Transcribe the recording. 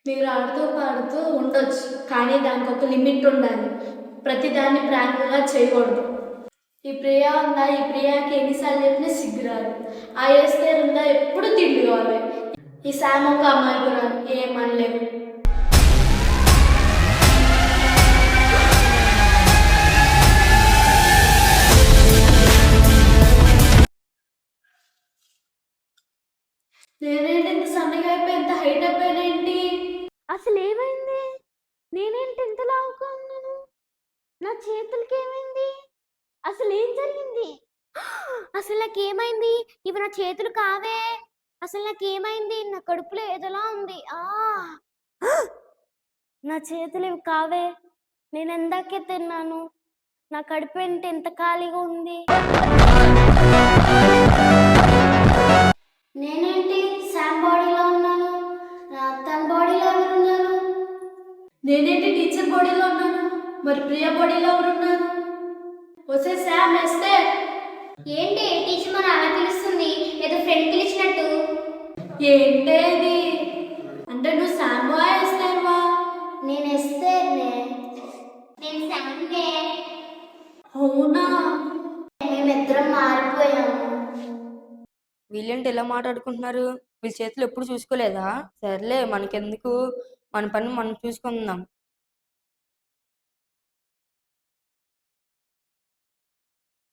మీరు ఆడుతూ పాడుతూ ఉండొచ్చు, కానీ దానికి ఒక లిమిట్ ఉండాలి. ప్రతిదాన్ని ప్రాంక్గా చేయకూడదు. ఈ ప్రియా ఉందా, ఈ ప్రియాకి ఎన్నిసార్లు చెప్పినా సిగ్గురాదు. ఆ ఎస్తేర్ ఉందా, ఎప్పుడు తిండి కావాలి. ఈ శామ్ ఒక అమాయకురాలు, ఏమనలేదు. నేనేంటి ఇంత సన్నగా అయిపోయి ఇంత హైట్ అయిపోయానేంటి? అసలు ఏమైంది? నేనేంటి ఇంత లావుగా ఉన్నాను? నా చేతులకి ఏమైంది? అసలు ఏం జరిగింది? అసలు నాకేమైంది? ఇవి నా చేతులు కావే. అసలు నాకేమైంది? నా కడుపులో ఏదోలా ఉంది. నా చేతులు ఇవి కావే. నేను ఎందాకే తిన్నాను. నా కడుపు ఏంటి ఎంత ఖాళీగా ఉంది? నేనేంటి శామ్ బాడీలో ఉన్నాను, తన బాడీలో ఎవరున్నారు? నేనేంటి టీచర్ బాడీలో ఉన్నాను, మరి ప్రియా బాడీలో ఎవరున్నారు? వసే శామ్ వేస్తే ఏంటి టీచర్ మన అలా పిలుస్తుంది, ఏదో ఫ్రెండ్ పిలిచినట్టు. ఏంటేది? అంటే నువ్వు శామ్ వా వేస్తావా? నేను ఎస్తేర్నే. నేను శామ్నే. అవునా? మేమిద్దరం మారిపోయాము. వీళ్ళేంటి ఇలా మాట్లాడుకుంటున్నారు? వీళ్ళ చేతులు ఎప్పుడు చూసుకోలేదా? సర్లే, మనకెందుకు, మన పని మనం చూసుకుందాం.